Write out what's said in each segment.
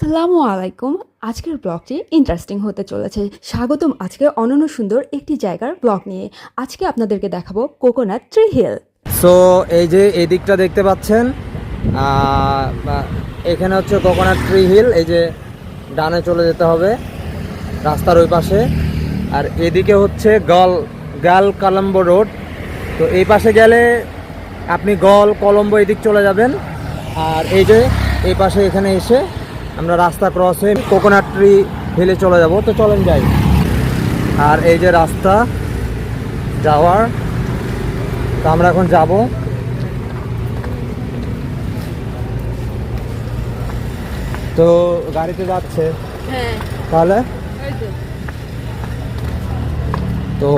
সালামু আলাইকুম। আজকের ব্লগটি ইন্টারেস্টিং হতে চলেছে। স্বাগতম আজকে অনন্য সুন্দর একটি জায়গার ব্লগ নিয়ে। আজকে আপনাদেরকে দেখাবো কোকোনাট ট্রি হিল। সো এই যে এই দিকটা দেখতে পাচ্ছেন, এখানে হচ্ছে কোকোনাট ট্রি হিল। এই যে ডানে চলে যেতে হবে রাস্তার ওই পাশে, আর এদিকে হচ্ছে গাল কলম্বো রোড। তো এই পাশে গেলে আপনি কলম্বো এদিক চলে যাবেন, আর এই যে এই পাশে এখানে এসে আমরা রাস্তা ক্রস হয়ে কোকোনাট ট্রি হিলে চলে যাব। তো চলেন যাই। আর এই যে রাস্তা যাওয়ার, তো আমরা এখন যাব। তো গাড়িতে যাচ্ছে তাহলে। তো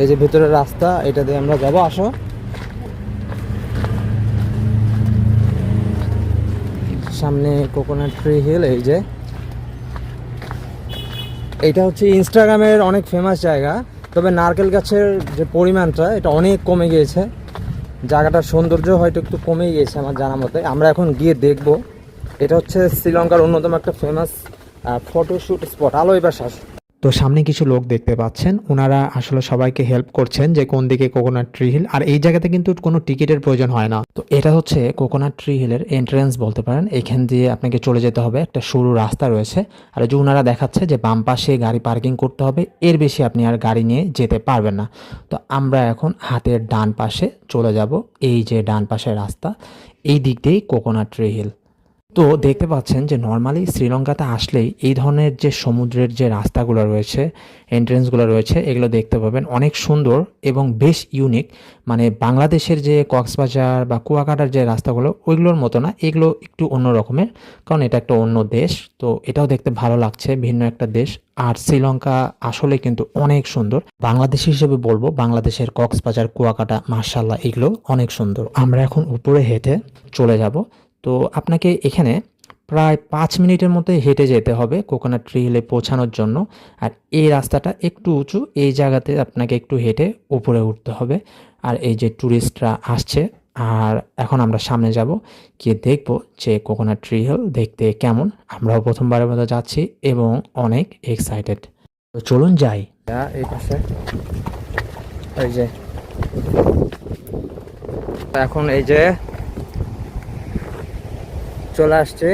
এই যে ভিতরের রাস্তা, এটা দিয়ে আমরা যাব। আসো। সামনে কোকোনাট ট্রি হিল। এই যে এটা হচ্ছে ইনস্টাগ্রামের অনেক ফেমাস জায়গা, তবে নারকেল গাছের যে পরিমাণটা এটা অনেক কমে গিয়েছে। জায়গাটার সৌন্দর্য হয়তো একটু কমে গিয়েছে আমার জানা মতে। আমরা এখন গিয়ে দেখব। এটা হচ্ছে শ্রীলঙ্কার অন্যতম একটা ফেমাস ফটোশ্যুট স্পট। আলো এবার শ্বাস। তো সামনে কিছু লোক দেখতে পাচ্ছেন, ওনারা আসলে সবাইকে হেল্প করছেন যে কোন দিকে কোকোনাট ট্রি হিল। আর এই জায়গাতে কিন্তু কোনো টিকিটের প্রয়োজন হয় না। তো এটা হচ্ছে কোকোনাট ট্রি হিলের এন্ট্রেন্স বলতে পারেন। এখান দিয়ে আপনাকে চলে যেতে হবে, একটা সরু রাস্তা রয়েছে। আর যে ওনারা দেখাচ্ছে যে বাম পাশে গাড়ি পার্কিং করতে হবে, এর বেশি আপনি আর গাড়ি নিয়ে যেতে পারবেন না। তো আমরা এখন হাতের ডান পাশে চলে যাব। এই যে ডান পাশের রাস্তা, এই দিক দিয়েই কোকোনাট ট্রি হিল। তো দেখতে পাচ্ছেন যে নর্মালি শ্রীলঙ্কাতে আসলেই এই ধরনের যে সমুদ্রের যে রাস্তাগুলো রয়েছে, এন্ট্রেন্সগুলো রয়েছে, এগুলো দেখতে পাবেন অনেক সুন্দর এবং বেশ ইউনিক। মানে বাংলাদেশের যে কক্সবাজার বা কুয়াকাটার যে রাস্তাগুলো, ওইগুলোর মতো না, এগুলো একটু অন্য রকমের, কারণ এটা একটা অন্য দেশ। তো এটাও দেখতে ভালো লাগছে, ভিন্ন একটা দেশ। আর শ্রীলঙ্কা আসলে কিন্তু অনেক সুন্দর। বাংলাদেশ হিসেবে বলবো, বাংলাদেশের কক্সবাজার, কুয়াকাটা, মার্শাল্লাহ, এগুলো অনেক সুন্দর। আমরা এখন উপরে হেঁটে চলে যাব। তো আপনাকে এখানে প্রায় 5 মিনিটের মধ্যে হেঁটে যেতে হবে কোকোনাট ট্রি হিলে পৌঁছানোর জন্য। আর এই রাস্তাটা একটু উঁচু, এই জায়গাতে আপনাকে একটু হেঁটে উপরে উঠতে হবে। আর এই যে ট্যুরিস্টরা আসছে, আর এখন আমরা সামনে যাব, গিয়ে দেখব যে কোকোনাট ট্রি হিল দেখতে কেমন। আমরাও প্রথমবারের মতো যাচ্ছি এবং অনেক এক্সাইটেড। তো চলুন যাই। এই পাশে এই যে এখন এই যে চলে আসছে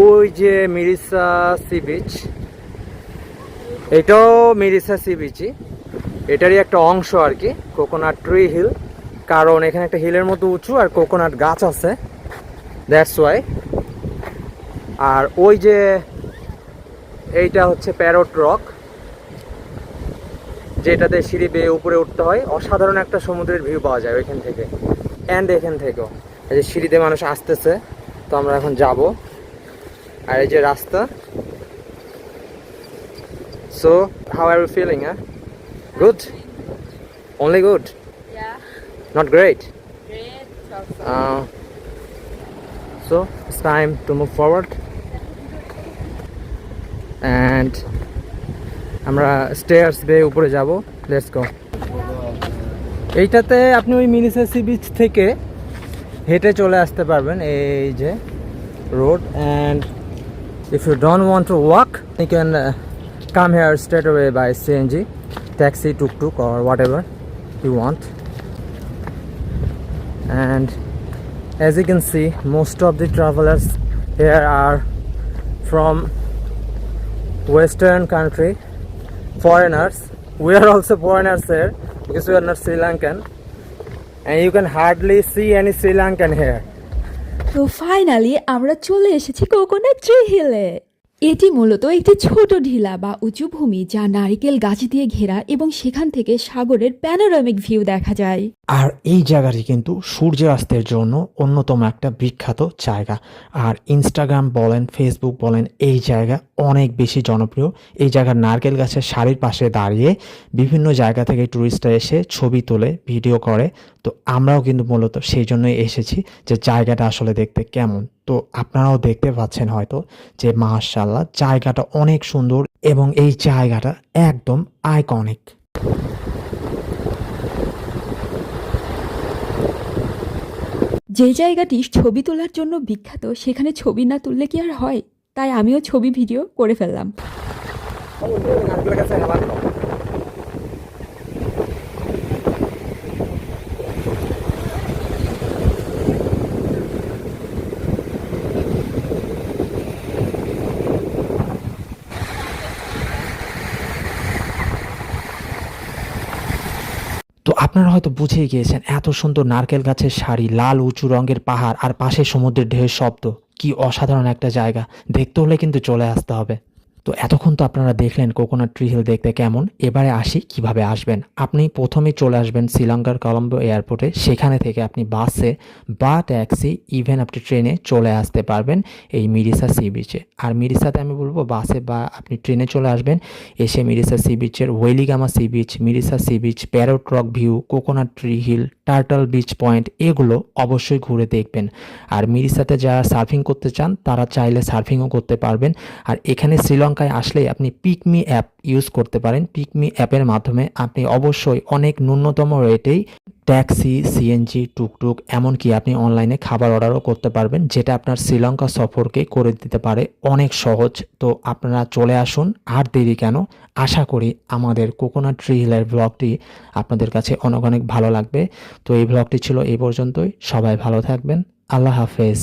ওই যে মিরিসা সি বিচ। এটাও মিরিসা সি বিচই, এটারই একটা অংশ আর কি কোকোনাট ট্রি হিল। কারণ এখানে একটা হিলের মতো উঁচু আর কোকোনাট গাছ আছে, দ্যাটস ওয়াই। আর ওই যে এইটা হচ্ছে প্যারট রক, যেটাতে সিঁড়ি বেয়ে উপরে উঠতে হয়। অসাধারণ একটা সমুদ্রের ভিউ পাওয়া যায় ওইখান থেকে, অ্যান্ড এখান থেকেও। এই যে সিঁড়িতে মানুষ আসতেছে, তো আমরা এখন যাব। আর এই যে রাস্তা। So how are you feeling? Good? Only good? Yeah, Not great? great. So it's time to move forward. And আমরা স্টেয়ার্স বেয়ে উপরে যাব। Let's go. এইটাতে আপনি ওই মিনিসা সি বিচ থেকে হেঁটে চলে আসতে পারবেন, এই যে road. And if you don't want to walk, you can come here straight away by CNG, taxi, tuk-tuk, or whatever you want. And as you can see, most of the travelers here are from Western country, foreigners. We are also foreigners here because we are not Sri Lankan, and you can hardly see any Sri Lankan here. তো finally আমরা চলে এসেছি coconut tree হিলে। এটি মূলত একটি ছোট ঢিলা বা উঁচু ভূমি, যা নারিকেল গাছ দিয়ে ঘেরা এবং সেখান থেকে সাগরের প্যানোরামিক ভিউ দেখা যায়। আর এই জায়গাটি কিন্তু সূর্যাস্তের জন্য অন্যতম একটা বিখ্যাত জায়গা। আর ইনস্টাগ্রাম বলেন, ফেসবুক বলেন, এই জায়গা অনেক বেশি জনপ্রিয়। এই জায়গার নারকেল গাছের সারির পাশে দাঁড়িয়ে বিভিন্ন জায়গা থেকে ট্যুরিস্টরা এসে ছবি তোলে, ভিডিও করে। তো আমরাও কিন্তু মূলত সেই জন্যই এসেছি, যে জায়গাটা আসলে দেখতে কেমন। তো আপনারাও দেখতে পাচ্ছেন হয়তো যে মাশাআল্লাহ, জায়গাটা অনেক সুন্দর এবং এই জায়গাটা একদম আইকনিক। যে জায়গাটি ছবি তোলার জন্য বিখ্যাত সেখানে ছবি না তুললে কি আর হয়, তাই আমিও ছবি ভিডিও করে ফেললাম। নারকেলের গাছে হেলান দাও। তো আপনারা হয়তো বুঝেই গিয়েছেন, এত সুন্দর নারকেল গাছের সারি, লাল উঁচু রঙের পাহাড় আর পাশে সমুদ্রের ঢেউয়ের শব্দ, কি অসাধারণ একটা জায়গা। দেখতে হলে কিন্তু চলে আসতে হবে। তো এতক্ষণ তো আপনারা দেখলেন কোকোনাট ট্রি হিল দেখতে কেমন। এবারে আসি কিভাবে আসবেন। আপনি প্রথমেই চলে আসবেন শ্রীলঙ্কার কলম্বো এয়ারপোর্টে, সেখানে থেকে আপনি বাসে বা ট্যাক্সি ইভেন আপনি ট্রেনে চলে আসতে পারবেন এই মিরিসা সি বিচে। আর মিরিসাতে আমি বলবো বাসে বা আপনি ট্রেনে চলে আসবেন, এসে মিরিসা সি বিচের Weligama sea beach, Mirissa sea beach, parrot rock view, coconut tree hill, turtle beach point, এগুলো অবশ্যই ঘুরে দেখবেন। আর মিরিসাতে যারা সার্ফিং করতে চান তারা চাইলে সার্ফিংও করতে পারবেন। আর এখানে শ্রীলঙ্কায় আসলে আপনি পিকমি অ্যাপ ইউজ করতে পারেন। পিকমি অ্যাপের মাধ্যমে আপনি অবশ্যই অনেক ন্যূনতম রেটেই ট্যাক্সি, সিএনজি, টুকটুক, এমনকি আপনি অনলাইনে খাবার অর্ডারও করতে পারবেন, যেটা আপনার শ্রীলঙ্কা সফরকে করে দিতে পারে অনেক সহজ। তো আপনারা চলে আসুন, আর দেরি কেন। আশা করি আমাদের কোকোনাট ট্রি হিলের ব্লগটি আপনাদের কাছে অনেক অনেক ভালো লাগবে। তো এই ব্লগটি ছিল এই পর্যন্তই। সবাই ভালো থাকবেন। আল্লাহ হাফেজ।